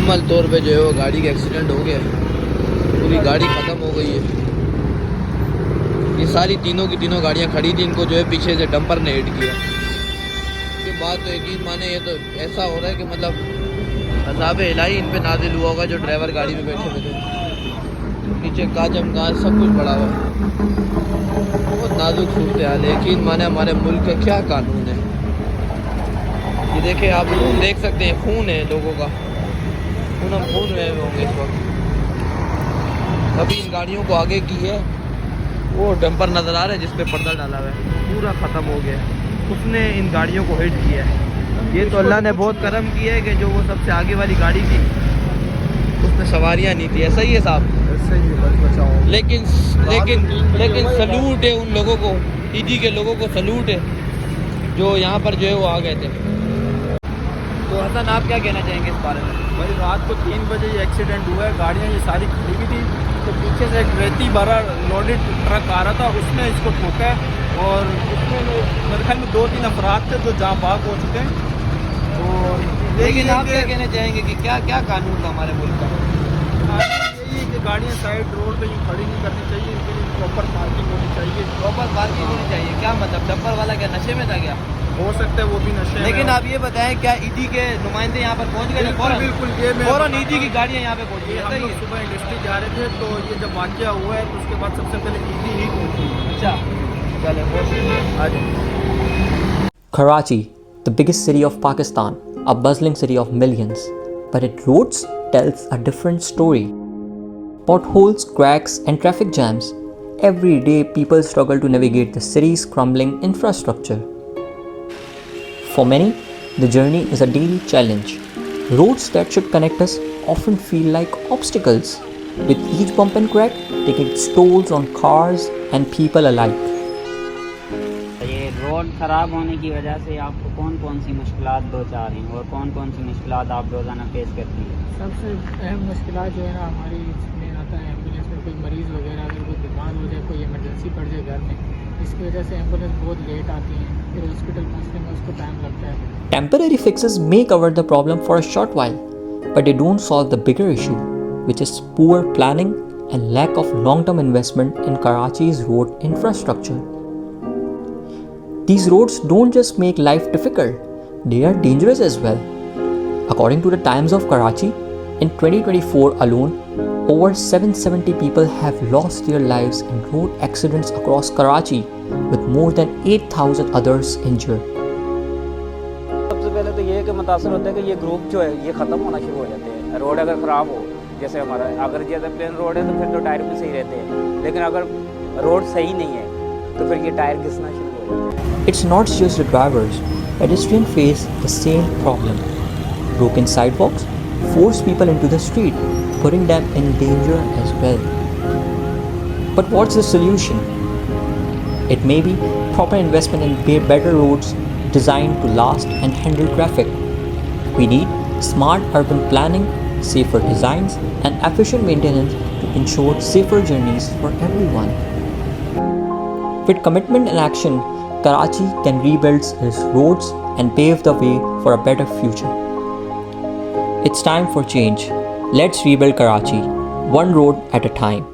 मुकम्मल तौर पे जो है वो गाड़ी का एक्सीडेंट हो गया, पूरी गाड़ी ख़त्म हो गई है। ये सारी तीनों की तीनों गाड़ियाँ खड़ी थी, इनको जो है पीछे से डंपर ने हिट किया। उसके बाद तो यकीन माने ये तो ऐसा हो रहा है कि मतलब अज़ाब इलाही इन पे नाजिल हुआ होगा जो ड्राइवर गाड़ी में बैठे हुए थे। नीचे काजम गाज सब कुछ पड़ा हुआ है, बहुत नाजुक सूरत हाल है। यकीन माने हमारे मुल्क का क्या कानून है। ये देखें आप, खून देख सकते हैं, खून है लोगों का, खून हुए होंगे इस वक्त। अभी इन गाड़ियों को आगे की है वो डंपर नज़र आ रहा है जिसपे पर्दा डाला हुआ है, पूरा ख़त्म हो गया है, उसने इन गाड़ियों को हिट किया है। ये तो अल्लाह ने बहुत करम किया है कि जो वो सबसे आगे वाली गाड़ी थी उसमें सवारियाँ नहीं थी। ऐसा ही है साहब, ऐसे ही बचाओ। लेकिन सलूट है उन लोगों को, ईदी के लोगों को सलूट है जो यहाँ पर जो है वो आ गए थे। तो हसन आप क्या कहना चाहेंगे इस बारे में? भाई रात को 3 बजे ये एक्सीडेंट हुआ है, गाड़ियाँ ये सारी खड़ी हुई थी, तो पीछे से एक रेती भरा लोडेड ट्रक आ रहा था, उसने इसको ठोका है और उसमें मेरे ख्याल में 2-3 अफराद थे जो जहाँ भाग हो चुके हैं। और लेकिन आप क्या कहना चाहेंगे कि क्या क्या कानून था हमारे मुल्क का? यही है कि गाड़ियाँ साइड रोड पे यूँ खड़ी नहीं करनी चाहिए, इनके लिए प्रॉपर पार्किंग होनी चाहिए। प्रॉपर पार्किंग होनी चाहिए। क्या मतलब, डंपर वाला क्या नशे में था क्या? हो सकता है वो भी नशे में। लेकिन आप ये बताएं, क्या ईदी के नुमाइंदे यहाँ पर पहुँच गए? बिल्कुल ये फौरन ईदी की गाड़ियाँ यहाँ पे पहुँची है। हम लोग सुबह इंडस्ट्री जा रहे थे, तो ये जब वाक़या हुआ है तो उसके बाद सबसे पहले ईदी ही पहुँची। अच्छा चले आज। Karachi, the biggest city of Pakistan, a bustling city of millions, but its roads tells a different story. Potholes, cracks and traffic jams. Every day people struggle to navigate the city's crumbling infrastructure. For many, the journey is a daily challenge. Roads that should connect us often feel like obstacles, with each bump and crack taking its tolls on cars and people alike. ये road ख़राब होने की वजह से आपको कौन कौन सी मुश्किलात दो चार हैं और कौन कौन सी मुश्किलात आप रोज़ाना फेस करती हैं? सबसे अहम मुश्किलात जो है ना हमारी इसमें आता है एम्बुलेंस में कोई मरीज़ वगैरह अगर कोई बीमार हो जाए, कोई इमरजेंसी पड़ जाए घर में, इसकी वजह से एम्बुलेंस बहुत लेट आती हैं, फिर हॉस्पिटल पहुँचने में उसको टाइम लगता है। Temporary fixes may cover the problem for a short while, but they don't solve the bigger issue, which is poor planning and lack of long-term investment in Karachi's road infrastructure. These roads don't just make life difficult, they are dangerous as well. According to the Times of Karachi, in 2024 alone, over 770 people have lost their lives in road accidents across Karachi, with more than 8,000 others injured. सबसे पहले तो ये है कि मुतासर होता है कि ये ग्रुप जो है ये ख़त्म होना शुरू हो जाते हैं। रोड अगर ख़राब हो, जैसे हमारा अगर जैसे प्लेन रोड है तो फिर तो टायर भी सही रहते हैं, लेकिन अगर रोड सही नहीं है तो फिर ये टायर घिसना शुरू हो जाते हैं। It's not just the drivers, pedestrians face the same problem. Broken sidewalks force people into the street, putting them in danger as well. But what's the solution? It may be proper investment in better roads designed to last and handle traffic. We need smart urban planning, safer designs, and efficient maintenance to ensure safer journeys for everyone. With commitment and action, Karachi can rebuild its roads and pave the way for a better future. It's time for change. Let's rebuild Karachi, one road at a time.